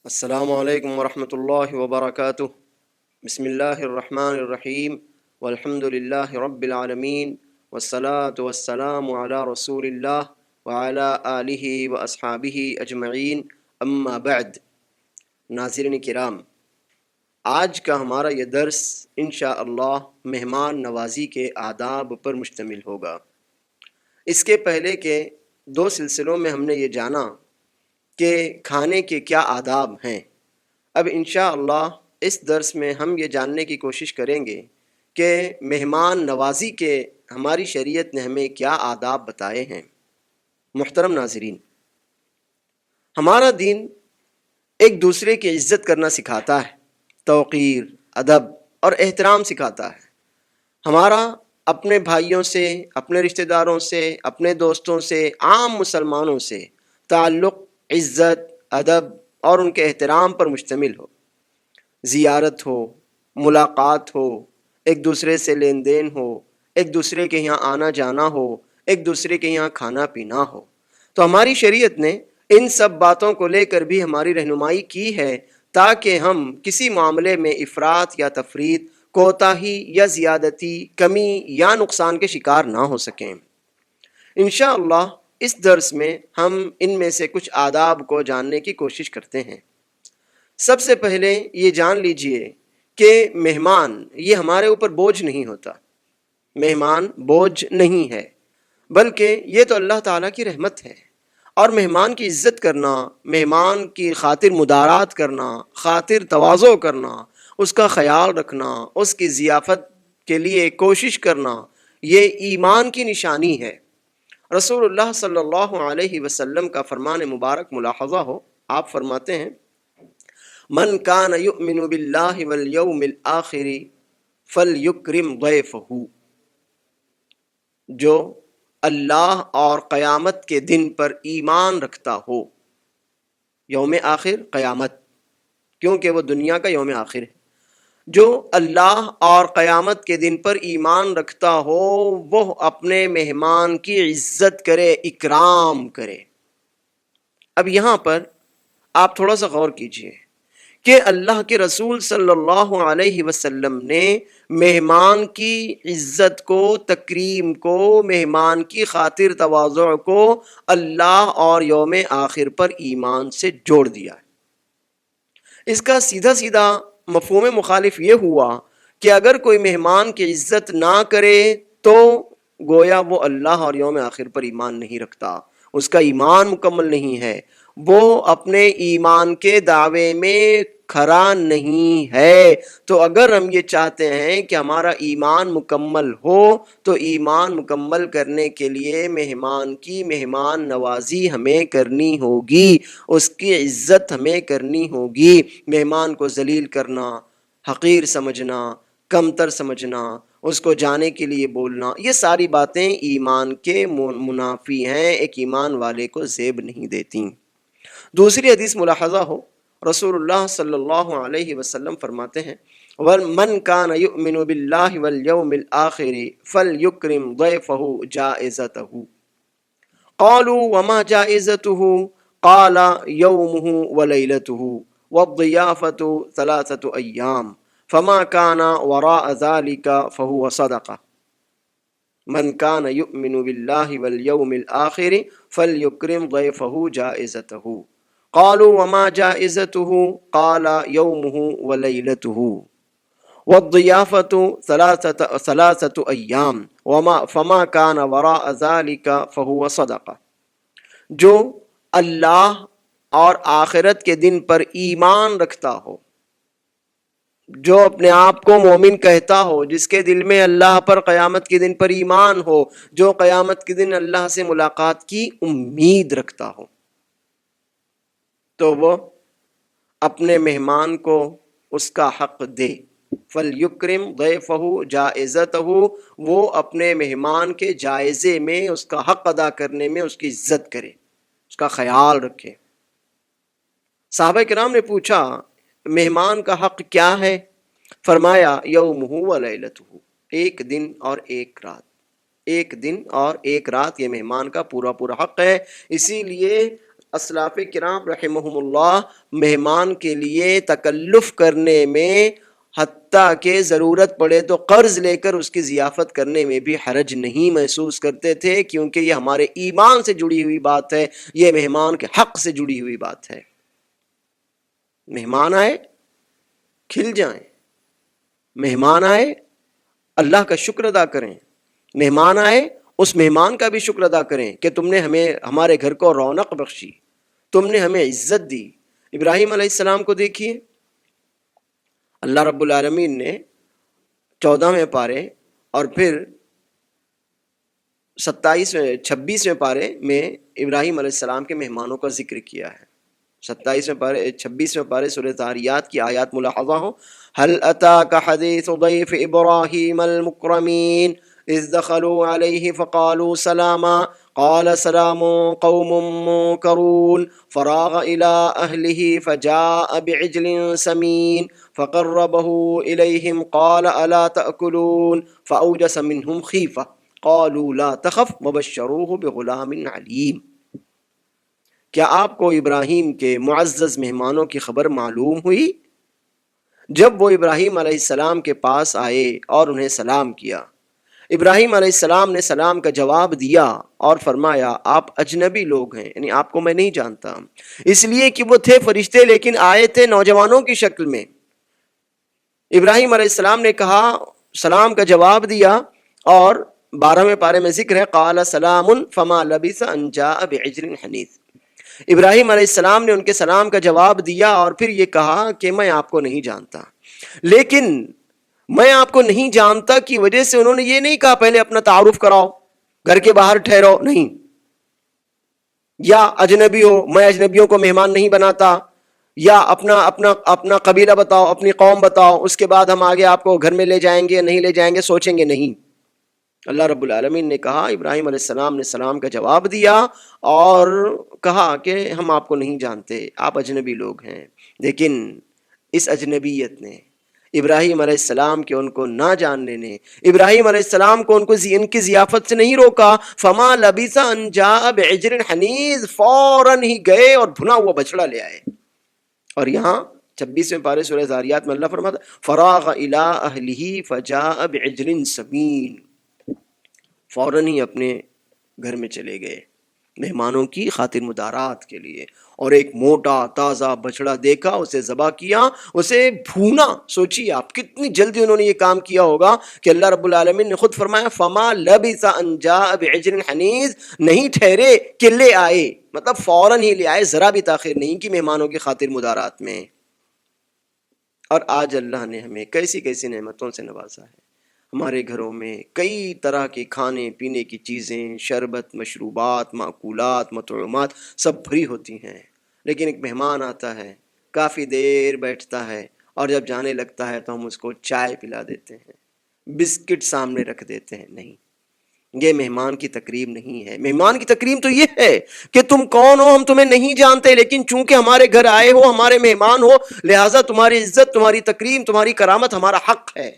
السلام علیکم ورحمۃ اللہ وبرکاتہ۔ بسم اللہ الرحمن الرحیم، والحمد للہ رب العالمین، والصلاة والسلام علی رسول اللہ وعلی آلہ واصحابہ اجمعین، اما بعد۔ ناظرین کرام، آج کا ہمارا یہ درس انشاءاللہ مہمان نوازی کے آداب پر مشتمل ہوگا۔ اس کے پہلے کے دو سلسلوں میں ہم نے یہ جانا کہ کھانے کے کیا آداب ہیں۔ اب انشاءاللہ اس درس میں ہم یہ جاننے کی کوشش کریں گے کہ مہمان نوازی کے ہماری شریعت نے ہمیں کیا آداب بتائے ہیں۔ محترم ناظرین، ہمارا دین ایک دوسرے کی عزت کرنا سکھاتا ہے، توقیر، ادب اور احترام سکھاتا ہے۔ ہمارا اپنے بھائیوں سے، اپنے رشتہ داروں سے، اپنے دوستوں سے، عام مسلمانوں سے تعلق عزت، ادب اور ان کے احترام پر مشتمل ہو۔ زیارت ہو، ملاقات ہو، ایک دوسرے سے لین دین ہو، ایک دوسرے کے یہاں آنا جانا ہو، ایک دوسرے کے یہاں کھانا پینا ہو۔ تو ہماری شریعت نے ان سب باتوں کو لے کر بھی ہماری رہنمائی کی ہے تاکہ ہم کسی معاملے میں افراط یا تفریط، کوتاہی یا زیادتی، کمی یا نقصان کے شکار نہ ہو سکیں۔ انشاءاللہ اس درس میں ہم ان میں سے کچھ آداب کو جاننے کی کوشش کرتے ہیں۔ سب سے پہلے یہ جان لیجئے کہ مہمان یہ ہمارے اوپر بوجھ نہیں ہوتا۔ مہمان بوجھ نہیں ہے، بلکہ یہ تو اللہ تعالیٰ کی رحمت ہے۔ اور مہمان کی عزت کرنا، مہمان کی خاطر مدارات کرنا، خاطر تواضع کرنا، اس کا خیال رکھنا، اس کی ضیافت کے لیے کوشش کرنا، یہ ایمان کی نشانی ہے۔ رسول اللہ صلی اللہ علیہ وسلم کا فرمان مبارک ملاحظہ ہو، آپ فرماتے ہیں: من کان یؤمن باللہ والیوم الآخر فلیکرم ضیفہ۔ جو اللہ اور قیامت کے دن پر ایمان رکھتا ہو، یوم آخر قیامت، کیونکہ وہ دنیا کا یوم آخر ہے۔ جو اللہ اور قیامت کے دن پر ایمان رکھتا ہو وہ اپنے مہمان کی عزت کرے، اکرام کرے۔ اب یہاں پر آپ تھوڑا سا غور کیجئے کہ اللہ کے رسول صلی اللہ علیہ وسلم نے مہمان کی عزت کو، تکریم کو، مہمان کی خاطر تواضع کو اللہ اور یوم آخر پر ایمان سے جوڑ دیا ہے۔ اس کا سیدھا سیدھا مفہوم مخالف یہ ہوا کہ اگر کوئی مہمان کی عزت نہ کرے تو گویا وہ اللہ اور یوم آخر پر ایمان نہیں رکھتا، اس کا ایمان مکمل نہیں ہے، وہ اپنے ایمان کے دعوے میں کھرا نہیں ہے۔ تو اگر ہم یہ چاہتے ہیں کہ ہمارا ایمان مکمل ہو تو ایمان مکمل کرنے کے لیے مہمان کی مہمان نوازی ہمیں کرنی ہوگی، اس کی عزت ہمیں کرنی ہوگی۔ مہمان کو ذلیل کرنا، حقیر سمجھنا، کمتر سمجھنا، اس کو جانے کے لیے بولنا، یہ ساری باتیں ایمان کے منافی ہیں، ایک ایمان والے کو زیب نہیں دیتی۔ دوسری حدیث ملاحظہ ہو، رسول اللہ صلی اللہ علیہ وسلم فرماتے ہیں: من کان یؤمن باللہ والیوم الآخر فلیکرم ضیفہ جائزتہ۔ قالوا وما جائزته؟ قال یومہ ولیلتہ والضیافۃ ثلاثۃ ایام فما کان وراء ذلك فهو صدقہ۔ من کان یؤمن باللہ والیوم الآخر فلیکرم ضیفہ جائزتہ۔ قالوا وما جائزته؟ قال یومہ ولیلتہ والضیافۃ ثلاثۃ ایام فما کان وراء ذلك فهو صدقہ۔ جو اللہ اور آخرت کے دن پر ایمان رکھتا ہو، جو اپنے آپ کو مومن کہتا ہو، جس کے دل میں اللہ پر، قیامت کے دن پر ایمان ہو، جو قیامت کے دن اللہ سے ملاقات کی امید رکھتا ہو، تو وہ اپنے مہمان کو اس کا حق دے۔ فَلْيُكْرِمْ ضَيْفَهُ جَائِزَتَهُ، وہ اپنے مہمان کے جائزے میں، اس کا حق ادا کرنے میں اس کی عزت کرے، اس کا خیال رکھے۔ صحابہ کرام نے پوچھا مہمان کا حق کیا ہے؟ فرمایا یومہ ولیلتہ، ایک دن اور ایک رات، ایک دن اور ایک رات یہ مہمان کا پورا پورا حق ہے۔ اسی لیے اسلاف کرام رحمہم اللہ مہمان کے لیے تکلف کرنے میں، حتیٰ کہ ضرورت پڑے تو قرض لے کر اس کی ضیافت کرنے میں بھی حرج نہیں محسوس کرتے تھے، کیونکہ یہ ہمارے ایمان سے جڑی ہوئی بات ہے، یہ مہمان کے حق سے جڑی ہوئی بات ہے۔ مہمان آئے کھل جائیں، مہمان آئے اللہ کا شکر ادا کریں، مہمان آئے اس مہمان کا بھی شکر ادا کریں کہ تم نے ہمیں، ہمارے گھر کو رونق بخشی، تم نے ہمیں عزت دی۔ ابراہیم علیہ السلام کو دیکھیے، اللہ رب العالمین نے 14ویں پارے اور پھر 26ویں پارے میں ابراہیم علیہ السلام کے مہمانوں کا ذکر کیا ہے۔ 26ویں پارے سورہ ذاریات کی آیات ملاحظہ ہو، هل اتاک حدیث ضیف ابراہیم المکرمین اذ دخلوا علیہ فقالوا سلاما قال سلام قوم منکرون فراغ الى اہلہ فجاء بعجل سمین فقربہ الیہم قال الا تأکلون فاوجس منہم خیفہ قالوا لا تخف وبشروہ بغلام علیم۔ کیا آپ کو ابراہیم کے معزز مہمانوں کی خبر معلوم ہوئی؟ جب وہ ابراہیم علیہ السلام کے پاس آئے اور انہیں سلام کیا، ابراہیم علیہ السلام نے سلام کا جواب دیا اور فرمایا آپ اجنبی لوگ ہیں، یعنی آپ کو میں نہیں جانتا، اس لیے کہ وہ تھے فرشتے لیکن آئے تھے نوجوانوں کی شکل میں۔ ابراہیم علیہ السلام نے کہا، سلام کا جواب دیا، اور 12ویں پارے میں ذکر ہے قال سلام فما لبث ان جاء بعجل حنیذ۔ ابراہیم علیہ السلام نے ان کے سلام کا جواب دیا اور پھر یہ کہا کہ میں آپ کو نہیں جانتا، لیکن میں آپ کو نہیں جانتا کی وجہ سے انہوں نے یہ نہیں کہا پہلے اپنا تعارف کراؤ، گھر کے باہر ٹھہرو، نہیں، یا اجنبی ہو، میں اجنبیوں کو مہمان نہیں بناتا، یا اپنا قبیلہ بتاؤ، اپنی قوم بتاؤ، اس کے بعد ہم آگے آپ کو گھر میں لے جائیں گے یا نہیں لے جائیں گے، سوچیں گے، نہیں۔ اللہ رب العالمین نے کہا، ابراہیم علیہ السلام نے سلام کا جواب دیا اور کہا کہ ہم آپ کو نہیں جانتے، آپ اجنبی لوگ ہیں۔ لیکن اس اجنبیت نے، ابراہیم علیہ السلام کے ان کو نہ جاننے نے، ابراہیم علیہ السلام کو ان کی ضیافت سے نہیں روکا۔ فما لبث ان جاء بعجل حنیذ، فوراً ہی گئے اور بھنا ہوا بچڑا لے آئے۔ اور یہاں 26ویں پارے سورہ ذاریات میں اللہ فرماتا فراغ الی اہلہ فجاء بعجل سمین، فوراً ہی اپنے گھر میں چلے گئے مہمانوں کی خاطر مدارات کے لیے، اور ایک موٹا تازہ بچڑا دیکھا، اسے ذبح کیا، اسے بھونا۔ سوچیے آپ کتنی جلدی انہوں نے یہ کام کیا ہوگا کہ اللہ رب العالمین نے خود فرمایا فما لبث ان جاء بعجل حنیذ، نہیں ٹھہرے کہ لے آئے، مطلب فوراً ہی لے آئے، ذرا بھی تاخیر نہیں کی مہمانوں کی خاطر مدارات میں۔ اور آج اللہ نے ہمیں کیسی کیسی نعمتوں سے نوازا ہے، ہمارے گھروں میں کئی طرح کے کھانے پینے کی چیزیں، شربت، مشروبات، معقولات، مطعومات سب بھری ہوتی ہیں، لیکن ایک مہمان آتا ہے، کافی دیر بیٹھتا ہے، اور جب جانے لگتا ہے تو ہم اس کو چائے پلا دیتے ہیں، بسکٹ سامنے رکھ دیتے ہیں۔ نہیں، یہ مہمان کی تکریم نہیں ہے۔ مہمان کی تکریم تو یہ ہے کہ تم کون ہو، ہم تمہیں نہیں جانتے، لیکن چونکہ ہمارے گھر آئے ہو، ہمارے مہمان ہو، لہٰذا تمہاری عزت، تمہاری تکریم، تمہاری کرامت ہمارا حق ہے۔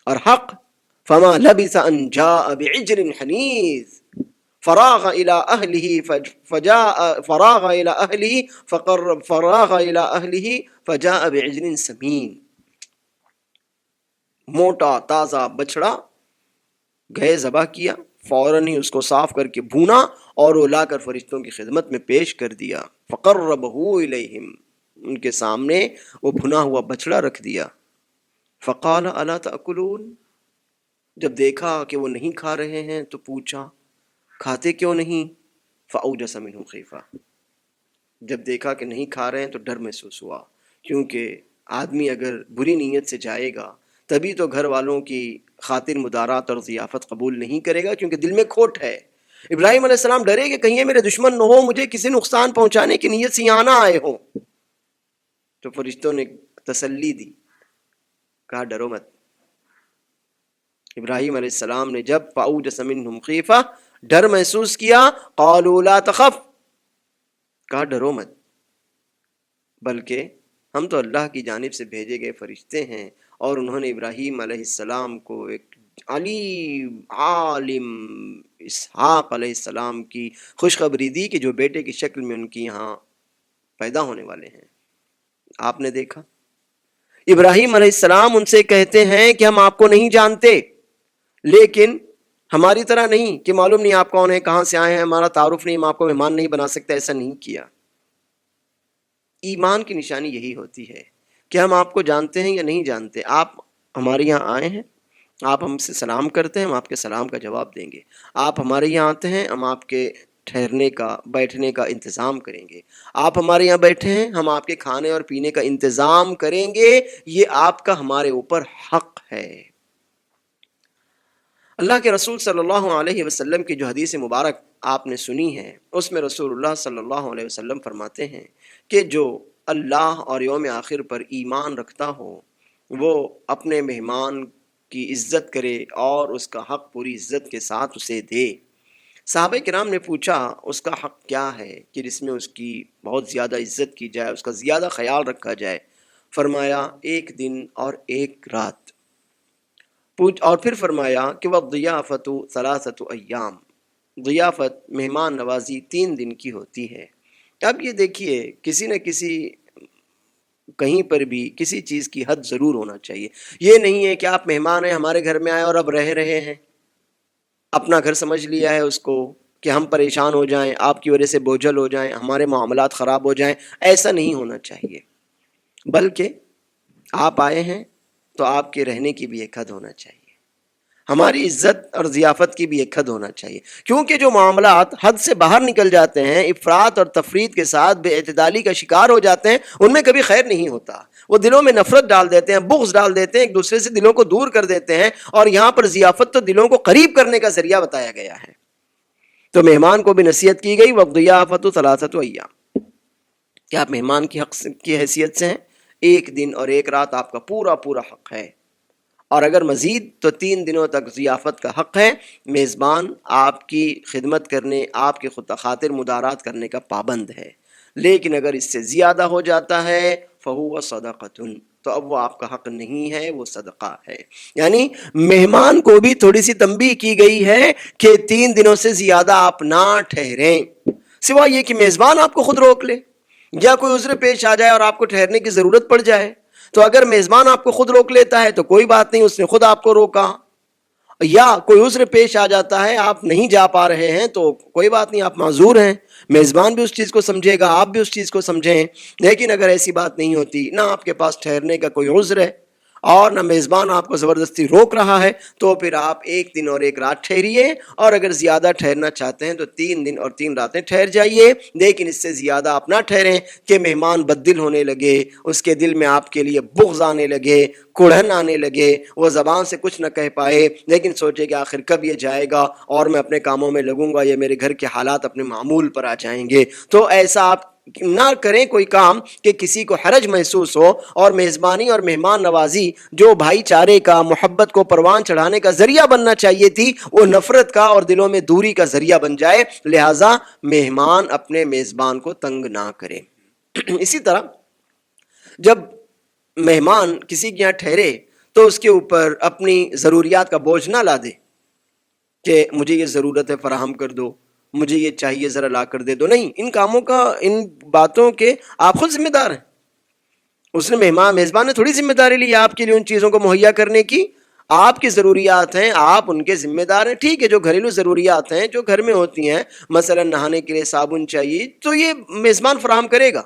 اور حق فما لبث ان جاء بعجل حنیذ فراغ الى اہلہ فجاء بعجل سمین، موٹا تازہ بچڑا گئے ذبح کیا، فوراً ہی اس کو صاف کر کے بھونا اور وہ لا کر فرشتوں کی خدمت میں پیش کر دیا۔ فقربہ الیہم، ان کے سامنے وہ بھنا ہوا بچڑا رکھ دیا۔ فقال الا تأکلون، جب دیکھا کہ وہ نہیں کھا رہے ہیں تو پوچھا کھاتے کیوں نہیں؟ فأوجس منہم خیفہ، جب دیکھا کہ نہیں کھا رہے ہیں تو ڈر محسوس ہوا، کیونکہ آدمی اگر بری نیت سے جائے گا تبھی تو گھر والوں کی خاطر مدارات اور ضیافت قبول نہیں کرے گا، کیونکہ دل میں کھوٹ ہے۔ ابراہیم علیہ السلام ڈرے کہ کہیں یہ میرے دشمن نہ ہو، مجھے کسی نقصان پہنچانے کی نیت سے یہاں نہ آئے ہوں۔ تو فرشتوں نے تسلی دی، کہا ڈرو مت۔ ابراہیم علیہ السلام نے جب فأوجس منہم خیفہ، ڈر محسوس کیا، قالوا لا تخف، کہا ڈرو مت، بلکہ ہم تو اللہ کی جانب سے بھیجے گئے فرشتے ہیں، اور انہوں نے ابراہیم علیہ السلام کو ایک علی عالم اسحاق علیہ السلام کی خوشخبری دی کہ جو بیٹے کی شکل میں ان کی یہاں پیدا ہونے والے ہیں. آپ نے دیکھا ابراہیم علیہ السلام ان سے کہتے ہیں کہ ہم آپ کو نہیں جانتے، لیکن ہماری طرح نہیں کہ معلوم نہیں آپ کون ہیں، کہاں سے آئے ہیں، ہمارا تعارف نہیں، ہم آپ کو مہمان نہیں بنا سکتے. ایسا نہیں کیا. ایمان کی نشانی یہی ہوتی ہے کہ ہم آپ کو جانتے ہیں یا نہیں جانتے، آپ ہمارے یہاں آئے ہیں، آپ ہم سے سلام کرتے ہیں، ہم آپ کے سلام کا جواب دیں گے. آپ ہمارے یہاں آتے ہیں، ہم آپ کے ٹھہرنے کا بیٹھنے کا انتظام کریں گے. آپ ہمارے یہاں بیٹھے ہیں، ہم آپ کے کھانے اور پینے کا انتظام کریں گے. یہ آپ کا ہمارے اوپر حق ہے. اللہ کے رسول صلی اللہ علیہ وسلم کی جو حدیث مبارک آپ نے سنی ہے، اس میں رسول اللہ صلی اللہ علیہ وسلم فرماتے ہیں کہ جو اللہ اور یوم آخر پر ایمان رکھتا ہو وہ اپنے مہمان کی عزت کرے اور اس کا حق پوری عزت کے ساتھ اسے دے. صحابہ کرام نے پوچھا اس کا حق کیا ہے کہ جس میں اس کی بہت زیادہ عزت کی جائے، اس کا زیادہ خیال رکھا جائے. فرمایا 1 دن اور 1 رات. اور پھر فرمایا کہ وَالضِّيَافَةُ 3 ایام، ضیافت مہمان نوازی 3 دن کی ہوتی ہے. اب یہ دیکھیے کسی نہ کسی کہیں پر بھی کسی چیز کی حد ضرور ہونا چاہیے. یہ نہیں ہے کہ آپ مہمان ہیں، ہمارے گھر میں آئے اور اب رہ رہے ہیں، اپنا گھر سمجھ لیا ہے اس کو کہ ہم پریشان ہو جائیں، آپ کی وجہ سے بوجھل ہو جائیں، ہمارے معاملات خراب ہو جائیں. ایسا نہیں ہونا چاہیے، بلکہ آپ آئے ہیں تو آپ کے رہنے کی بھی ایک حد ہونا چاہیے، ہماری عزت اور ضیافت کی بھی ایک حد ہونا چاہیے. کیونکہ جو معاملات حد سے باہر نکل جاتے ہیں، افراط اور تفریط کے ساتھ بے اعتدالی کا شکار ہو جاتے ہیں، ان میں کبھی خیر نہیں ہوتا. وہ دلوں میں نفرت ڈال دیتے ہیں، بغض ڈال دیتے ہیں، ایک دوسرے سے دلوں کو دور کر دیتے ہیں. اور یہاں پر ضیافت تو دلوں کو قریب کرنے کا ذریعہ بتایا گیا ہے. تو مہمان کو بھی نصیحت کی گئی وَالضِّيَافَةُ 3 ایام، کہ آپ مہمان کی حق کی حیثیت سے ہیں. 1 دن اور 1 رات آپ کا پورا پورا حق ہے، اور اگر مزید تو 3 دنوں تک ضیافت کا حق ہے. میزبان آپ کی خدمت کرنے، آپ کے خاطر مدارات کرنے کا پابند ہے. لیکن اگر اس سے زیادہ ہو جاتا ہے فَهُوَ صَدَقَةٌ، تو اب وہ آپ کا حق نہیں ہے، وہ صدقہ ہے. یعنی مہمان کو بھی تھوڑی سی تنبیہ کی گئی ہے کہ 3 دنوں سے زیادہ آپ نہ ٹھہریں، سوائے یہ کہ میزبان آپ کو خود روک لے یا کوئی عذر پیش آ جائے اور آپ کو ٹھہرنے کی ضرورت پڑ جائے. تو اگر میزبان آپ کو خود روک لیتا ہے تو کوئی بات نہیں، اس نے خود آپ کو روکا. یا کوئی عذر پیش آ جاتا ہے، آپ نہیں جا پا رہے ہیں، تو کوئی بات نہیں، آپ معذور ہیں. میزبان بھی اس چیز کو سمجھے گا، آپ بھی اس چیز کو سمجھیں. لیکن اگر ایسی بات نہیں ہوتی، نہ آپ کے پاس ٹھہرنے کا کوئی عذر ہے اور نہ میزبان آپ کو زبردستی روک رہا ہے، تو پھر آپ 1 دن اور 1 رات ٹھہریے. اور اگر زیادہ ٹھہرنا چاہتے ہیں تو 3 دن اور 3 راتیں ٹھہر جائیے. لیکن اس سے زیادہ آپ نہ ٹھہریں کہ مہمان بددل ہونے لگے، اس کے دل میں آپ کے لیے بغض آنے لگے، کڑھن آنے لگے، وہ زبان سے کچھ نہ کہہ پائے، لیکن سوچے کہ آخر کب یہ جائے گا اور میں اپنے کاموں میں لگوں گا، یہ میرے گھر کے حالات اپنے معمول پر آ جائیں گے. تو ایسا آپ نہ کریں کوئی کام کہ کسی کو حرج محسوس ہو. اور میزبانی اور مہمان نوازی جو بھائی چارے کا، محبت کو پروان چڑھانے کا ذریعہ بننا چاہیے تھی، وہ نفرت کا اور دلوں میں دوری کا ذریعہ بن جائے. لہٰذا مہمان اپنے میزبان کو تنگ نہ کرے. اسی طرح جب مہمان کسی کے یہاں ٹھہرے تو اس کے اوپر اپنی ضروریات کا بوجھ نہ لا دے کہ مجھے یہ ضرورت ہے فراہم کر دو، مجھے یہ چاہیے ذرا لا کر دے دو. نہیں، ان کاموں کا، ان باتوں کے آپ خود ذمہ دار ہیں. اس نے میزبان نے تھوڑی ذمہ داری لی آپ کے لیے ان چیزوں کو مہیا کرنے کی. آپ کی ضروریات ہیں، آپ ان کے ذمہ دار ہیں. ٹھیک ہے، جو گھریلو ضروریات ہیں جو گھر میں ہوتی ہیں، مثلا نہانے کے لیے صابن چاہیے، تو یہ میزبان فراہم کرے گا.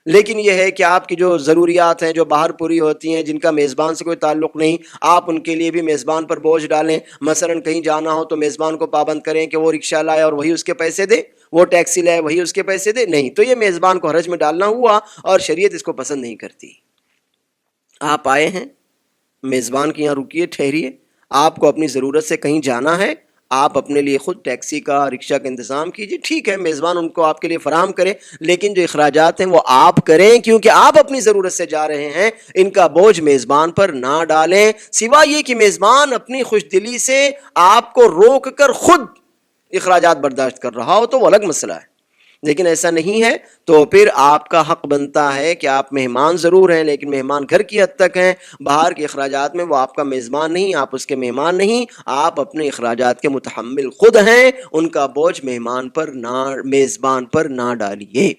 لیکن یہ ہے کہ آپ کی جو ضروریات ہیں جو باہر پوری ہوتی ہیں، جن کا میزبان سے کوئی تعلق نہیں، آپ ان کے لیے بھی میزبان پر بوجھ ڈالیں. مثلا کہیں جانا ہو تو میزبان کو پابند کریں کہ وہ رکشہ لائے اور وہی اس کے پیسے دے، وہ ٹیکسی لائے وہی اس کے پیسے دے. نہیں، تو یہ میزبان کو حرج میں ڈالنا ہوا، اور شریعت اس کو پسند نہیں کرتی. آپ آئے ہیں، میزبان کے یہاں رکیے، ٹھہریے. آپ کو اپنی ضرورت سے کہیں جانا ہے، آپ اپنے لیے خود ٹیکسی کا، رکشہ کا انتظام کیجیے. ٹھیک ہے، میزبان ان کو آپ کے لیے فراہم کرے، لیکن جو اخراجات ہیں وہ آپ کریں، کیونکہ آپ اپنی ضرورت سے جا رہے ہیں. ان کا بوجھ میزبان پر نہ ڈالیں، سوائے یہ کہ میزبان اپنی خوش دلی سے آپ کو روک کر خود اخراجات برداشت کر رہا ہو تو وہ الگ مسئلہ ہے. لیکن ایسا نہیں ہے تو پھر آپ کا حق بنتا ہے کہ آپ مہمان ضرور ہیں لیکن مہمان گھر کی حد تک ہیں، باہر کے اخراجات میں وہ آپ کا میزبان نہیں، آپ اس کے مہمان نہیں، آپ اپنے اخراجات کے متحمل خود ہیں، ان کا بوجھ میزبان پر نہ ڈالیے۔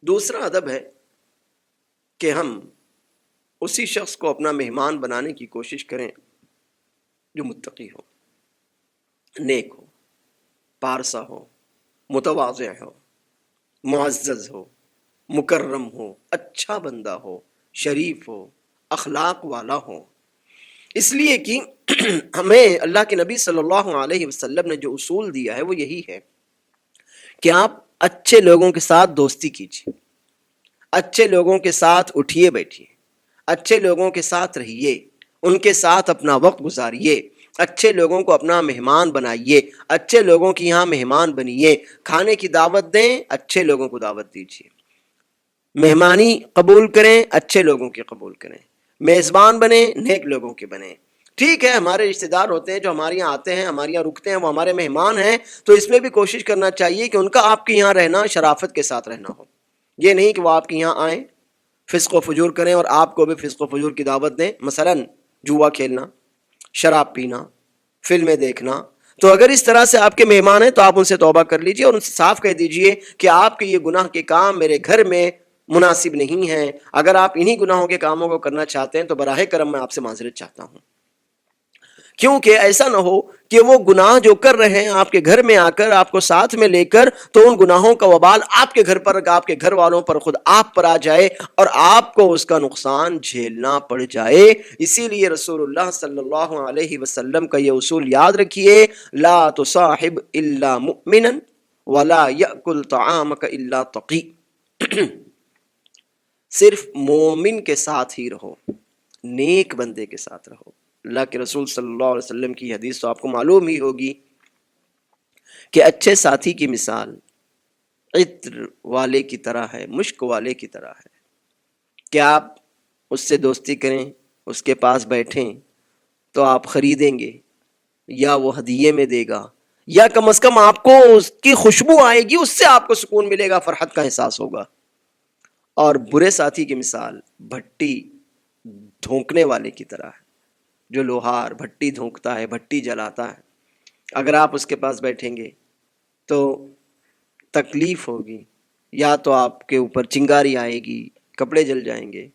دوسرا ادب ہے کہ ہم اسی شخص کو اپنا مہمان بنانے کی کوشش کریں جو متقی ہو، نیک ہو، پارسا ہو، متواضع ہو، معزز ہو، مکرم ہو، اچھا بندہ ہو، شریف ہو، اخلاق والا ہو۔ اس لیے کہ ہمیں اللہ کے نبی صلی اللہ علیہ وسلم نے جو اصول دیا ہے وہ یہی ہے کہ آپ اچھے لوگوں کے ساتھ دوستی کیجیے، اچھے لوگوں کے ساتھ اٹھیے بیٹھیے، اچھے لوگوں کے ساتھ رہیے، ان کے ساتھ اپنا وقت گزاریے، اچھے لوگوں کو اپنا مہمان بنائیے، اچھے لوگوں کی یہاں مہمان بنیے، کھانے کی دعوت دیں، اچھے لوگوں کو دعوت دیجیے، مہمانی قبول کریں، اچھے لوگوں کی قبول کریں، میزبان بنیں، نیک لوگوں کے بنیں۔ ٹھیک ہے ہمارے رشتہ دار ہوتے ہیں جو ہمارے یہاں آتے ہیں، ہمارے یہاں رکتے ہیں، وہ ہمارے مہمان ہیں، تو اس میں بھی کوشش کرنا چاہیے کہ ان کا آپ کے یہاں رہنا شرافت کے ساتھ رہنا ہو، یہ نہیں کہ وہ آپ کے یہاں آئیں، فسق و فجور کریں اور آپ کو بھی فسق و فجور کی دعوت دیں، مثلا جوا کھیلنا، شراب پینا، فلمیں دیکھنا۔ تو اگر اس طرح سے آپ کے مہمان ہیں تو آپ ان سے توبہ کر لیجئے اور ان سے صاف کہہ دیجئے کہ آپ کے یہ گناہ کے کام میرے گھر میں مناسب نہیں ہیں، اگر آپ انہی گناہوں کے کاموں کو کرنا چاہتے ہیں تو براہ کرم میں آپ سے معذرت چاہتا ہوں، کیونکہ ایسا نہ ہو کہ وہ گناہ جو کر رہے ہیں آپ کے گھر میں آ کر، آپ کو ساتھ میں لے کر، تو ان گناہوں کا وبال آپ کے گھر پر، آپ کے گھر والوں پر، خود آپ پر آ جائے اور آپ کو اس کا نقصان جھیلنا پڑ جائے۔ اسی لیے رسول اللہ صلی اللہ علیہ وسلم کا یہ اصول یاد رکھیے، لا تصاحب الا مؤمنا ولا یأکل طعامک الا تقی، صرف مومن کے ساتھ ہی رہو، نیک بندے کے ساتھ رہو۔ اللہ کے رسول صلی اللہ علیہ وسلم کی حدیث تو آپ کو معلوم ہی ہوگی کہ اچھے ساتھی کی مثال عطر والے کی طرح ہے، مشک والے کی طرح ہے، کہ آپ اس سے دوستی کریں، اس کے پاس بیٹھیں تو آپ خریدیں گے یا وہ ہدیے میں دے گا، یا کم از کم آپ کو اس کی خوشبو آئے گی، اس سے آپ کو سکون ملے گا، فرحت کا احساس ہوگا۔ اور برے ساتھی کی مثال بھٹی دھونکنے والے کی طرح ہے، جو لوہار بھٹی دھونکتا ہے، بھٹی جلاتا ہے، اگر آپ اس کے پاس بیٹھیں گے تو تکلیف ہوگی، یا تو آپ کے اوپر چنگاری آئے گی، کپڑے جل جائیں گے،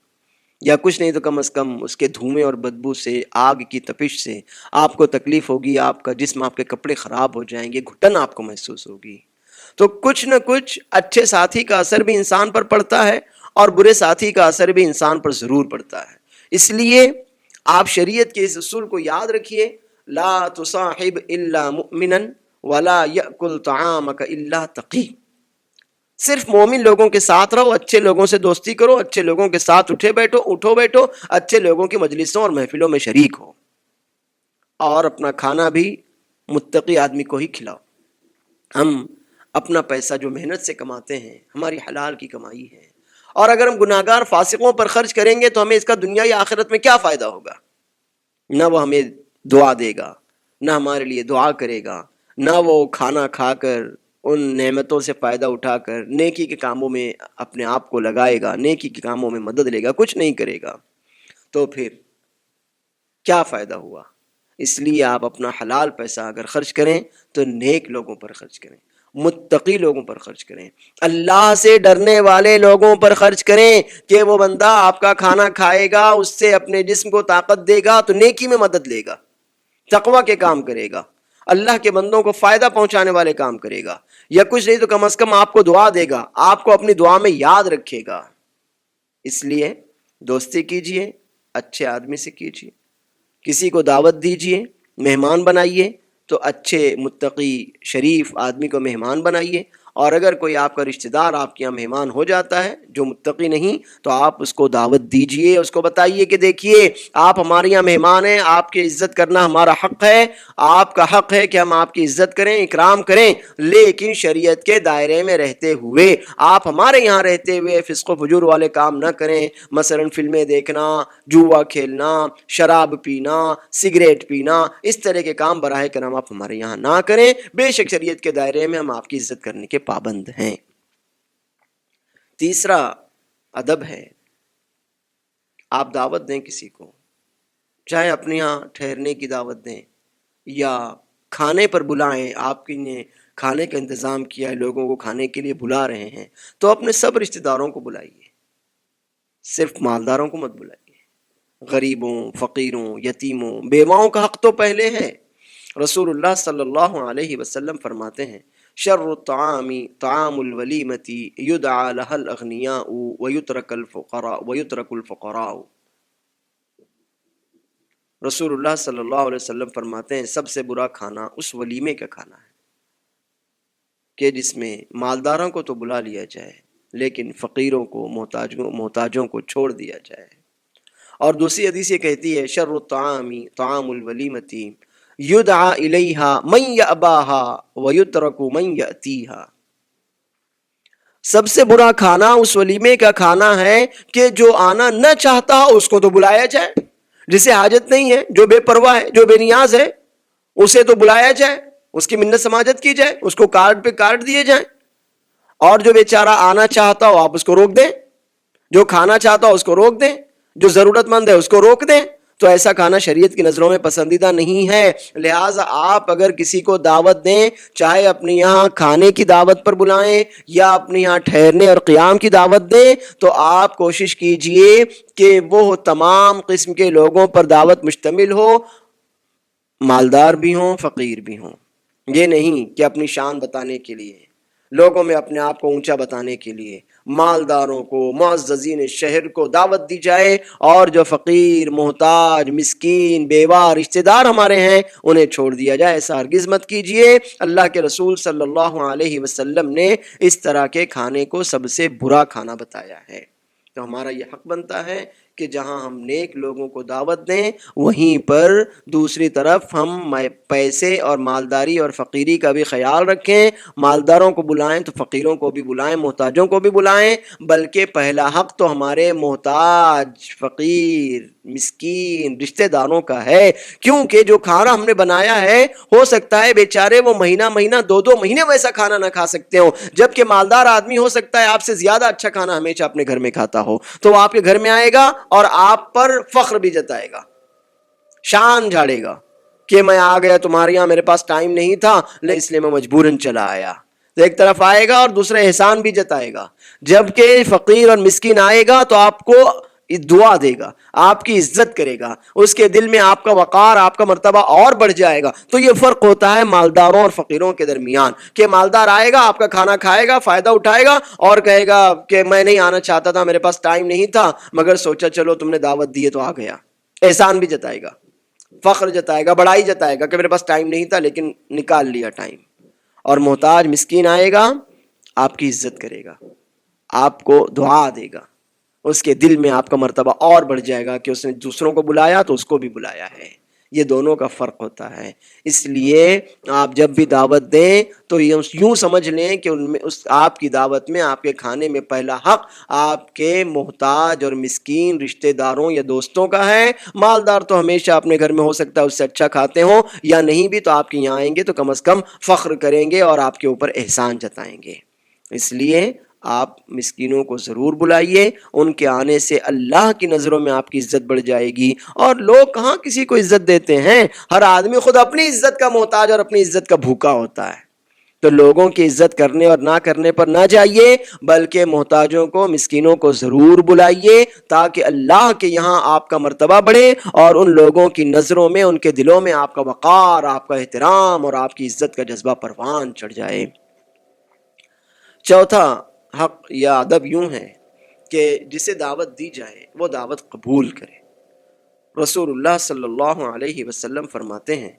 یا کچھ نہیں تو کم از کم اس کے دھوئیں اور بدبو سے، آگ کی تپش سے آپ کو تکلیف ہوگی، آپ کا جسم، آپ کے کپڑے خراب ہو جائیں گے، گھٹن آپ کو محسوس ہوگی۔ تو کچھ نہ کچھ اچھے ساتھی کا اثر بھی انسان پر پڑتا ہے اور برے ساتھی کا اثر بھی انسان پر ضرور پڑتا ہے۔ اس لیے آپ شریعت کے اس اصول کو یاد رکھیے، لا تصاحب الا مؤمنا ولا یأکل طعامک الا تقی، صرف مومن لوگوں کے ساتھ رہو، اچھے لوگوں سے دوستی کرو، اچھے لوگوں کے ساتھ اٹھو بیٹھو، اچھے لوگوں کی مجلسوں اور محفلوں میں شریک ہو، اور اپنا کھانا بھی متقی آدمی کو ہی کھلاؤ۔ ہم اپنا پیسہ جو محنت سے کماتے ہیں، ہماری حلال کی کمائی ہے، اور اگر ہم گناہگار فاسقوں پر خرچ کریں گے تو ہمیں اس کا دنیا یا آخرت میں کیا فائدہ ہوگا؟ نہ وہ ہمیں دعا دے گا، نہ ہمارے لیے دعا کرے گا، نہ وہ کھانا کھا کر ان نعمتوں سے فائدہ اٹھا کر نیکی کے کاموں میں اپنے آپ کو لگائے گا، نیکی کے کاموں میں مدد لے گا، کچھ نہیں کرے گا، تو پھر کیا فائدہ ہوا؟ اس لیے آپ اپنا حلال پیسہ اگر خرچ کریں تو نیک لوگوں پر خرچ کریں، متقی لوگوں پر خرچ کریں، اللہ سے ڈرنے والے لوگوں پر خرچ کریں، کہ وہ بندہ آپ کا کھانا کھائے گا، اس سے اپنے جسم کو طاقت دے گا تو نیکی میں مدد لے گا، تقوی کے کام کرے گا، اللہ کے بندوں کو فائدہ پہنچانے والے کام کرے گا، یا کچھ نہیں تو کم از کم آپ کو دعا دے گا، آپ کو اپنی دعا میں یاد رکھے گا۔ اس لیے دوستی کیجئے، اچھے آدمی سے کیجئے، کسی کو دعوت دیجئے، مہمان بنائیے تو اچھے متقی شریف آدمی کو مہمان بنائیے، اور اگر کوئی آپ کا رشتہ دار آپ کے یہاں مہمان ہو جاتا ہے جو متقی نہیں تو آپ اس کو دعوت دیجئے، اس کو بتائیے کہ دیکھیے آپ ہمارے یہاں مہمان ہیں، آپ کی عزت کرنا ہمارا حق ہے، آپ کا حق ہے کہ ہم آپ کی عزت کریں، اکرام کریں، لیکن شریعت کے دائرے میں رہتے ہوئے آپ ہمارے یہاں رہتے ہوئے فسق و فجور والے کام نہ کریں، مثلا فلمیں دیکھنا، جوا کھیلنا، شراب پینا، سگریٹ پینا، اس طرح کے کام براہ کرم آپ ہمارے یہاں نہ کریں، بے شک شریعت کے دائرے میں ہم آپ کی عزت کرنے کے پابند ہیں۔ تیسرا ادب ہے، آپ دعوت دیں کسی کو، چاہے اپنے یہاں ٹھہرنے کی دعوت دیں یا کھانے پر بلائیں، آپ نے کھانے کا انتظام کیا ہے، لوگوں کو کھانے کے لیے بلا رہے ہیں، تو اپنے سب رشتہ داروں کو بلائیے، صرف مالداروں کو مت بلائیے۔ غریبوں، فقیروں، یتیموں، بیواؤں کا حق تو پہلے ہے۔ رسول اللہ صلی اللہ علیہ وسلم فرماتے ہیں شر الطعام طعام الولیمۃ یدعى لها الاغنیاء ویترک الفقراء۔ رسول اللہ صلی اللہ علیہ وسلم فرماتے ہیں سب سے برا کھانا اس ولیمے کا کھانا ہے کہ جس میں مالداروں کو تو بلا لیا جائے لیکن فقیروں کو، محتاجوں کو چھوڑ دیا جائے۔ اور دوسری حدیث یہ کہتی ہے شر الطعام طعام الولیمۃ یدعى الیہا من یأباہا ویترک من یأتیہا۔ سب سے برا کھانا اس ولیمے کا کھانا ہے کہ جو آنا نہ چاہتا اس کو تو بلایا جائے، جسے حاجت نہیں ہے، جو بے پرواہ ہے، جو بے نیاز ہے، اسے تو بلایا جائے، اس کی منت سماجت کی جائے، اس کو کارڈ پہ کارڈ دیے جائیں۔ اور جو بیچارہ آنا چاہتا ہو آپ اس کو روک دیں، جو کھانا چاہتا ہو اس کو روک دیں، جو ضرورت مند ہے اس کو روک دیں۔ تو ایسا کھانا شریعت کی نظروں میں پسندیدہ نہیں ہے۔ لہٰذا آپ اگر کسی کو دعوت دیں، چاہے اپنے یہاں کھانے کی دعوت پر بلائیں یا اپنے یہاں ٹھہرنے اور قیام کی دعوت دیں، تو آپ کوشش کیجئے کہ وہ تمام قسم کے لوگوں پر دعوت مشتمل ہو، مالدار بھی ہوں، فقیر بھی ہوں۔ یہ نہیں کہ اپنی شان بتانے کے لیے، لوگوں میں اپنے آپ کو اونچا بتانے کے لیے مالداروں کو، معززین شہر کو دعوت دی جائے اور جو فقیر، محتاج، مسکین، بیوہ رشتہ دار ہمارے ہیں انہیں چھوڑ دیا جائے۔ ایسا ہرگز مت کیجئے۔ اللہ کے رسول صلی اللہ علیہ وسلم نے اس طرح کے کھانے کو سب سے برا کھانا بتایا ہے۔ تو ہمارا یہ حق بنتا ہے کہ جہاں ہم نیک لوگوں کو دعوت دیں وہیں پر دوسری طرف ہم پیسے اور مالداری اور فقیری کا بھی خیال رکھیں۔ مالداروں کو بلائیں تو فقیروں کو بھی بلائیں، محتاجوں کو بھی بلائیں، بلکہ پہلا حق تو ہمارے محتاج، فقیر، مسکین رشتہ داروں کا ہے، کیونکہ جو کھانا ہم نے بنایا ہے ہو سکتا ہے بیچارے وہ مہینہ 2 مہینے ویسا کھانا نہ کھا سکتے ہوں، جبکہ مالدار آدمی ہو سکتا ہے آپ سے زیادہ اچھا کھانا ہمیشہ اپنے گھر میں کھاتا ہو، تو وہ آپ کے گھر میں آئے گا اور آپ پر فخر بھی جتائے گا، شان جھاڑے گا کہ میں آ گیا تمہارے یہاں، میرے پاس ٹائم نہیں تھا اس لیے میں مجبوراً چلا آیا۔ تو ایک طرف آئے گا اور دوسرا احسان بھی جتائے گا، جبکہ فقیر اور مسکین آئے گا تو آپ کو دعا دے گا، آپ کی عزت کرے گا، اس کے دل میں آپ کا وقار، آپ کا مرتبہ اور بڑھ جائے گا۔ تو یہ فرق ہوتا ہے مالداروں اور فقیروں کے درمیان کہ مالدار آئے گا، آپ کا کھانا کھائے گا، فائدہ اٹھائے گا اور کہے گا کہ میں نہیں آنا چاہتا تھا، میرے پاس ٹائم نہیں تھا، مگر سوچا چلو تم نے دعوت دی ہے تو آ گیا۔ احسان بھی جتائے گا، فخر جتائے گا، بڑائی جتائے گا کہ میرے پاس ٹائم نہیں تھا لیکن نکال لیا ٹائم۔ اور محتاج مسکین آئے گا، آپ کی عزت کرے گا، آپ کو دعا دے گا، اس کے دل میں آپ کا مرتبہ اور بڑھ جائے گا کہ اس نے دوسروں کو بلایا تو اس کو بھی بلایا ہے۔ یہ دونوں کا فرق ہوتا ہے۔ اس لیے آپ جب بھی دعوت دیں تو یوں سمجھ لیں کہ ان میں آپ کی دعوت میں، آپ کے کھانے میں پہلا حق آپ کے محتاج اور مسکین رشتہ داروں یا دوستوں کا ہے۔ مالدار تو ہمیشہ اپنے گھر میں ہو سکتا ہے اس سے اچھا کھاتے ہوں، یا نہیں بھی تو آپ کے یہاں آئیں گے تو کم از کم فخر کریں گے اور آپ کے اوپر احسان جتائیں گے۔ اس لیے آپ مسکینوں کو ضرور بلائیے، ان کے آنے سے اللہ کی نظروں میں آپ کی عزت بڑھ جائے گی۔ اور لوگ کہاں کسی کو عزت دیتے ہیں، ہر آدمی خود اپنی عزت کا محتاج اور اپنی عزت کا بھوکا ہوتا ہے۔ تو لوگوں کی عزت کرنے اور نہ کرنے پر نہ جائیے، بلکہ محتاجوں کو، مسکینوں کو ضرور بلائیے تاکہ اللہ کے یہاں آپ کا مرتبہ بڑھے اور ان لوگوں کی نظروں میں، ان کے دلوں میں آپ کا وقار، آپ کا احترام اور آپ کی عزت کا جذبہ پروان چڑھ جائے۔ چوتھا حق یا ادب یوں ہے کہ جسے دعوت دی جائے وہ دعوت قبول کرے۔ رسول اللہ صلی اللہ علیہ وسلم فرماتے ہیں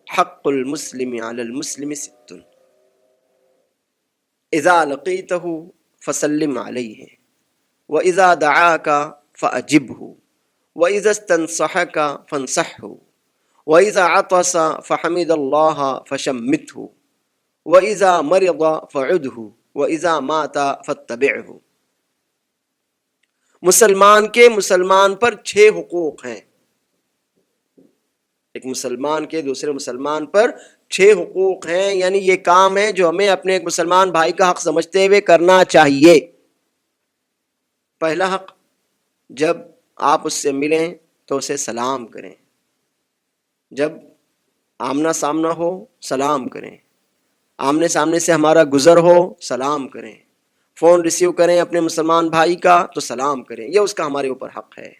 حق المسلم علی المسلم ست، اذا لقیتہ فسلم علیہ، واذا دعاک فاجبہ، واذا استنصحک فانصحہ، واذا عطس فحمد اللہ فشمتہ، واذا مرض فعدہ، وَإِذَا مَاتَ فَاتَّبِعْهُ۔ مسلمان کے مسلمان پر 6 حقوق ہیں۔ ایک مسلمان کے دوسرے مسلمان پر 6 حقوق ہیں، یعنی یہ کام ہے جو ہمیں اپنے ایک مسلمان بھائی کا حق سمجھتے ہوئے کرنا چاہیے۔ پہلا حق، جب آپ اس سے ملیں تو اسے سلام کریں، جب آمنا سامنا ہو سلام کریں، آمنے سامنے سے ہمارا گزر ہو سلام کریں، فون ریسیو کریں اپنے مسلمان بھائی کا تو سلام کریں، یہ اس کا ہمارے اوپر حق ہے۔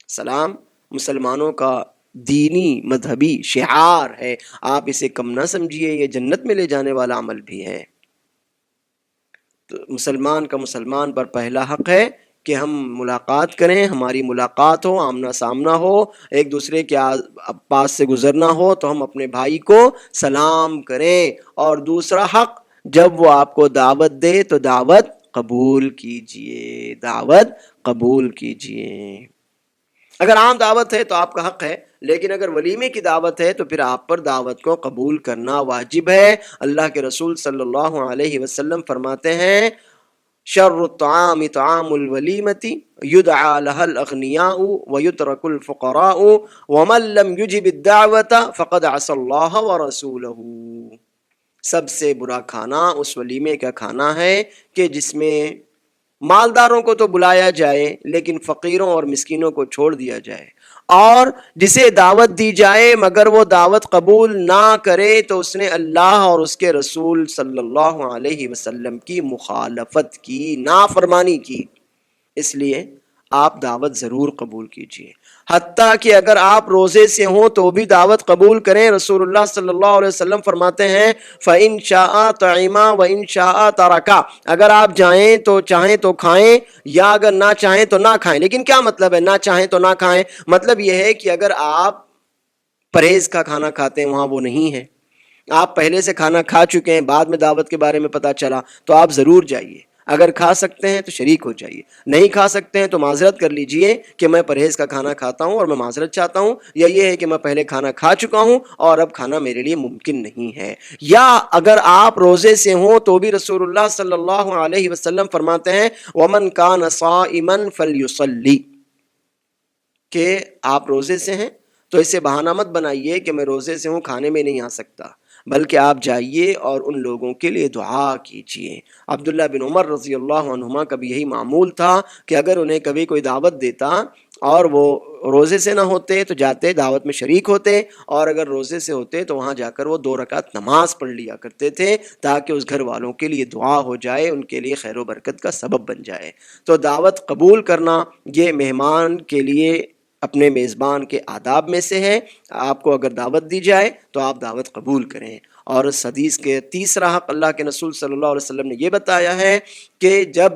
سلام مسلمانوں کا دینی مذہبی شعار ہے، آپ اسے کم نہ سمجھیے، یہ جنت میں لے جانے والا عمل بھی ہے۔ تو مسلمان کا مسلمان پر پہلا حق ہے کہ ہم ملاقات کریں، ہماری ملاقات ہو، آمنا سامنا ہو، ایک دوسرے کے پاس سے گزرنا ہو تو ہم اپنے بھائی کو سلام کریں۔ اور دوسرا حق، جب وہ آپ کو دعوت دے تو دعوت قبول کیجئے، دعوت قبول کیجئے۔ اگر عام دعوت ہے تو آپ کا حق ہے، لیکن اگر ولیمے کی دعوت ہے تو پھر آپ پر دعوت کو قبول کرنا واجب ہے۔ اللہ کے رسول صلی اللہ علیہ وسلم فرماتے ہیں، شر الطعام طعام الولیمۃ یدعى لها الاغنیاء ویترک الفقراء ومن لم یجب الدعوة فقد عصى اللہ ورسولہ۔ سب سے برا کھانا اس ولیمے کا کھانا ہے کہ جس میں مالداروں کو تو بلایا جائے لیکن فقیروں اور مسکینوں کو چھوڑ دیا جائے، اور جسے دعوت دی جائے مگر وہ دعوت قبول نہ کرے تو اس نے اللہ اور اس کے رسول صلی اللہ علیہ وسلم کی مخالفت کی، نافرمانی کی۔ اس لیے آپ دعوت ضرور قبول کیجیے، حتیٰ کہ اگر آپ روزے سے ہوں تو بھی دعوت قبول کریں۔ رسول اللہ صلی اللہ علیہ وسلم فرماتے ہیں، فَإِن شَاءَ طَعِمَا وَإِن شَاءَ تَرَكَا، اگر آپ جائیں تو چاہیں تو کھائیں یا اگر نہ چاہیں تو نہ کھائیں۔ لیکن کیا مطلب ہے نہ چاہیں تو نہ کھائیں؟ مطلب یہ ہے کہ اگر آپ پرہیز کا کھانا کھاتے ہیں، وہاں وہ نہیں ہے، آپ پہلے سے کھانا کھا چکے ہیں، بعد میں دعوت کے بارے میں پتہ چلا، تو آپ ضرور جائیے۔ اگر کھا سکتے ہیں تو شریک ہو جائیے، نہیں کھا سکتے ہیں تو معذرت کر لیجئے کہ میں پرہیز کا کھانا کھاتا ہوں اور میں معذرت چاہتا ہوں، یا یہ ہے کہ میں پہلے کھانا کھا چکا ہوں اور اب کھانا میرے لیے ممکن نہیں ہے۔ یا اگر آپ روزے سے ہوں تو بھی رسول اللہ صلی اللہ علیہ وسلم فرماتے ہیں، وَمَنْ كَانَ صَائِمًا فَلْيُصَلِّ، کہ آپ روزے سے ہیں تو اسے بہانہ مت بنائیے کہ میں روزے سے ہوں کھانے میں نہیں آ سکتا، بلکہ آپ جائیے اور ان لوگوں کے لیے دعا کیجیے۔ عبداللہ بن عمر رضی اللہ عنہما کا بھی یہی معمول تھا کہ اگر انہیں کبھی کوئی دعوت دیتا اور وہ روزے سے نہ ہوتے تو جاتے دعوت میں شریک ہوتے، اور اگر روزے سے ہوتے تو وہاں جا کر وہ 2 رکعت نماز پڑھ لیا کرتے تھے تاکہ اس گھر والوں کے لیے دعا ہو جائے، ان کے لیے خیر و برکت کا سبب بن جائے۔ تو دعوت قبول کرنا یہ مہمان کے لیے اپنے میزبان کے آداب میں سے ہے۔ آپ کو اگر دعوت دی جائے تو آپ دعوت قبول کریں۔ اور اس حدیث کے تیسرا حق اللہ کے رسول صلی اللہ علیہ وسلم نے یہ بتایا ہے کہ جب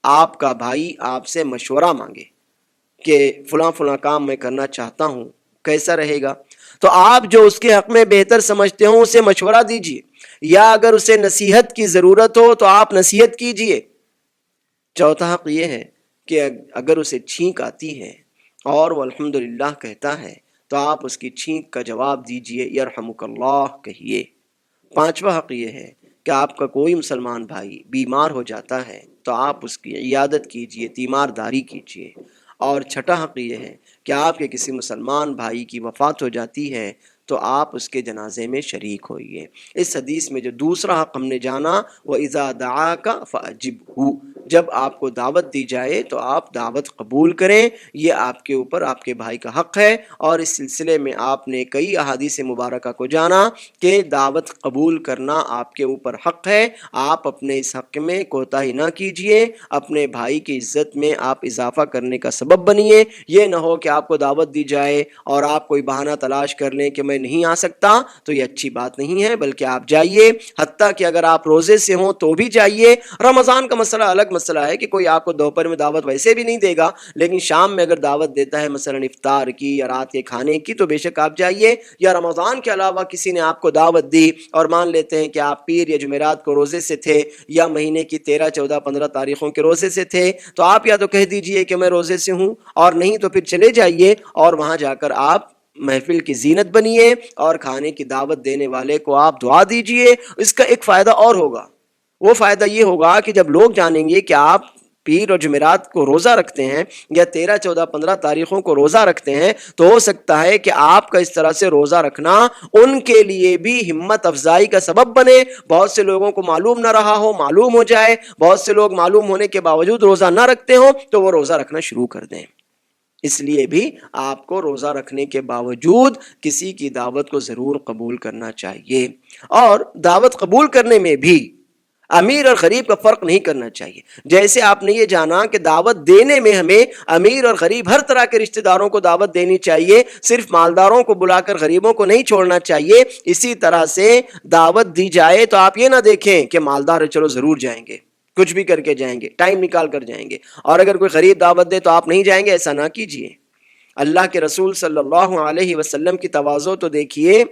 آپ کا بھائی آپ سے مشورہ مانگے کہ فلاں فلاں کام میں کرنا چاہتا ہوں، کیسا رہے گا، تو آپ جو اس کے حق میں بہتر سمجھتے ہوں اسے مشورہ دیجیے، یا اگر اسے نصیحت کی ضرورت ہو تو آپ نصیحت کیجیے۔ چوتھا حق یہ ہے کہ اگر اسے چھینک آتی ہے اور وہ الحمدللہ کہتا ہے تو آپ اس کی چھینک کا جواب دیجئے، یرحمک اللہ کہیے۔ پانچواں حق یہ ہے کہ آپ کا کوئی مسلمان بھائی بیمار ہو جاتا ہے تو آپ اس کی عیادت کیجئے، تیمارداری کیجئے۔ اور چھٹا حق یہ ہے کہ آپ کے کسی مسلمان بھائی کی وفات ہو جاتی ہے تو آپ اس کے جنازے میں شریک ہوئیے۔ اس حدیث میں جو دوسرا حق ہم نے جانا، وَإِذَا دَعَاكَ فَأَجِبْهُ، جب آپ کو دعوت دی جائے تو آپ دعوت قبول کریں، یہ آپ کے اوپر آپ کے بھائی کا حق ہے۔ اور اس سلسلے میں آپ نے کئی احادیث مبارکہ کو جانا کہ دعوت قبول کرنا آپ کے اوپر حق ہے، آپ اپنے اس حق میں کوتاہی نہ کیجیے، اپنے بھائی کی عزت میں آپ اضافہ کرنے کا سبب بنیے۔ یہ نہ ہو کہ آپ کو دعوت دی جائے اور آپ کوئی بہانہ تلاش کر لیں کہ میں نہیں آ سکتا، تو یہ اچھی بات نہیں ہے، بلکہ آپ جائیے، حتیٰ کہ اگر آپ روزے سے ہوں تو بھی جائیے۔ رمضان کا مسئلہ الگ مسئلہ ہے کہ کوئی آپ کو دوپہر میں دعوت ویسے بھی نہیں دے گا، لیکن شام میں اگر دعوت دیتا ہے مثلا افطار کی یا رات کے کھانے کی تو بے شک آپ جائیے۔ یا رمضان کے علاوہ کسی نے آپ کو دعوت دی اور مان لیتے ہیں کہ آپ پیر یا جمعرات کو روزے سے تھے یا مہینے کی 13، 14، 15 تاریخوں کے روزے سے تھے، تو آپ یا تو کہہ دیجئے کہ میں روزے سے ہوں، اور نہیں تو پھر چلے جائیے اور وہاں جا کر آپ محفل کی زینت بنیے اور کھانے کی دعوت دینے والے کو آپ دعا دیجئے۔ اس کا ایک فائدہ اور ہوگا، وہ فائدہ یہ ہوگا کہ جب لوگ جانیں گے کہ آپ پیر اور جمعرات کو روزہ رکھتے ہیں یا 13, 14, 15 تاریخوں کو روزہ رکھتے ہیں تو ہو سکتا ہے کہ آپ کا اس طرح سے روزہ رکھنا ان کے لیے بھی ہمت افزائی کا سبب بنے. بہت سے لوگوں کو معلوم نہ رہا ہو، معلوم ہو جائے. بہت سے لوگ معلوم ہونے کے باوجود روزہ نہ رکھتے ہوں تو وہ روزہ رکھنا شروع کر دیں. اس لیے بھی آپ کو روزہ رکھنے کے باوجود کسی کی دعوت کو ضرور قبول کرنا چاہیے. اور دعوت قبول کرنے میں بھی امیر اور غریب کا فرق نہیں کرنا چاہیے. جیسے آپ نے یہ جانا کہ دعوت دینے میں ہمیں امیر اور غریب ہر طرح کے رشتہ داروں کو دعوت دینی چاہیے، صرف مالداروں کو بلا کر غریبوں کو نہیں چھوڑنا چاہیے. اسی طرح سے دعوت دی جائے تو آپ یہ نہ دیکھیں کہ مالدار ہے چلو ضرور جائیں گے، کچھ بھی کر کے جائیں گے، ٹائم نکال کر جائیں گے، اور اگر کوئی غریب دعوت دے تو آپ نہیں جائیں گے، ایسا نہ کیجیے. اللہ کے رسول صلی اللہ علیہ وسلم کی تواضع تو دیکھیے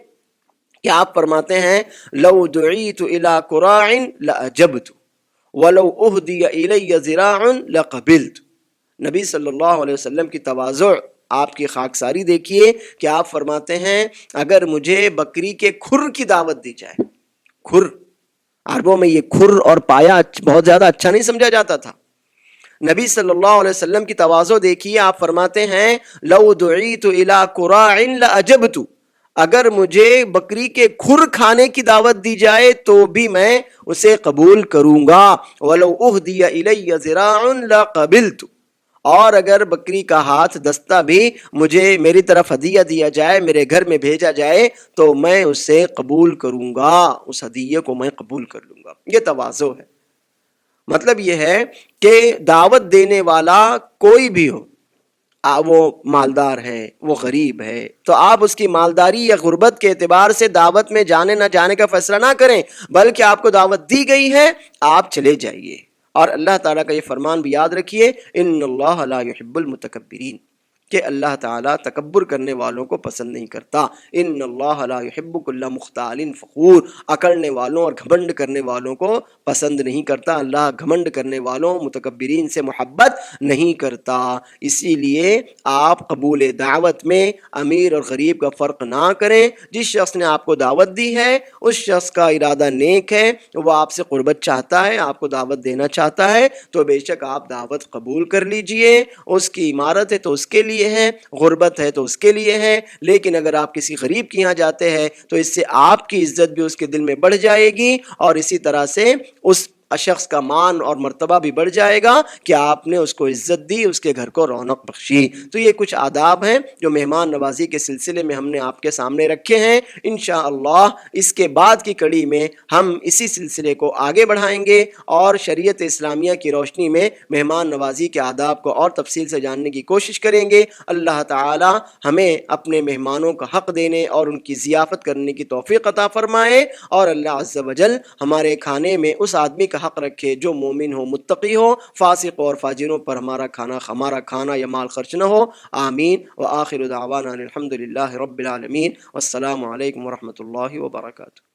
کہ آپ فرماتے ہیں لو دعیت الی قراع لاجبت ولو اہدی الی ذراع لقبلت. نبی صلی اللہ علیہ وسلم کی تواضع، آپ کی خاکساری دیکھیے کہ آپ فرماتے ہیں اگر مجھے بکری کے کھر کی دعوت دی جائے. کھر عربوں میں یہ کھر اور پایا بہت زیادہ اچھا نہیں سمجھا جاتا تھا. نبی صلی اللہ علیہ وسلم کی تواضع دیکھیے، آپ فرماتے ہیں لو دعیت الی قراع لاجبت، اگر مجھے بکری کے کھر کھانے کی دعوت دی جائے تو بھی میں اسے قبول کروں گا. ولو اہدی الی ذراع لقبلت، اور اگر بکری کا ہاتھ دستہ بھی مجھے میری طرف ہدیہ دیا جائے، میرے گھر میں بھیجا جائے تو میں اسے قبول کروں گا، اس ہدیے کو میں قبول کر لوں گا. یہ تواضع ہے. مطلب یہ ہے کہ دعوت دینے والا کوئی بھی ہو، وہ مالدار ہے، وہ غریب ہے، تو آپ اس کی مالداری یا غربت کے اعتبار سے دعوت میں جانے نہ جانے کا فیصلہ نہ کریں، بلکہ آپ کو دعوت دی گئی ہے، آپ چلے جائیے. اور اللہ تعالیٰ کا یہ فرمان بھی یاد رکھیے ان اللہ لا يحب المتکبرین، کہ اللہ تعالیٰ تکبر کرنے والوں کو پسند نہیں کرتا. ان اللہ لا يحب كل مختال فخور، اکڑنے والوں اور گھمنڈ کرنے والوں کو پسند نہیں کرتا. اللہ گھمنڈ کرنے والوں متکبرین سے محبت نہیں کرتا. اسی لیے آپ قبول دعوت میں امیر اور غریب کا فرق نہ کریں. جس شخص نے آپ کو دعوت دی ہے اس شخص کا ارادہ نیک ہے، وہ آپ سے قربت چاہتا ہے، آپ کو دعوت دینا چاہتا ہے، تو بے شک آپ دعوت قبول کر لیجئے. اس کی عمارت ہے تو اس کے لیے ہے، غربت ہے تو اس کے لیے ہے. لیکن اگر آپ کسی غریب کے یہاں جاتے ہیں تو اس سے آپ کی عزت بھی اس کے دل میں بڑھ جائے گی، اور اسی طرح سے اس شخص کا مان اور مرتبہ بھی بڑھ جائے گا کہ آپ نے اس کو عزت دی، اس کے گھر کو رونق بخشی. تو یہ کچھ آداب ہیں جو مہمان نوازی کے سلسلے میں ہم نے آپ کے سامنے رکھے ہیں. انشاءاللہ اس کے بعد کی کڑی میں ہم اسی سلسلے کو آگے بڑھائیں گے اور شریعت اسلامیہ کی روشنی میں مہمان نوازی کے آداب کو اور تفصیل سے جاننے کی کوشش کریں گے. اللہ تعالی ہمیں اپنے مہمانوں کا حق دینے اور ان کی ضیافت کرنے کی توفیق عطا فرمائے، اور اللہ عز و جل ہمارے کھانے میں اس آدمی کا حق رکھے جو مومن ہو، متقی ہو. فاسق اور فاجروں پر ہمارا کھانا یا مال خرچ نہ ہو. آمین. وآخر دعوانا الحمد للہ رب العالمین. والسلام علیکم ورحمۃ اللہ وبرکاتہ.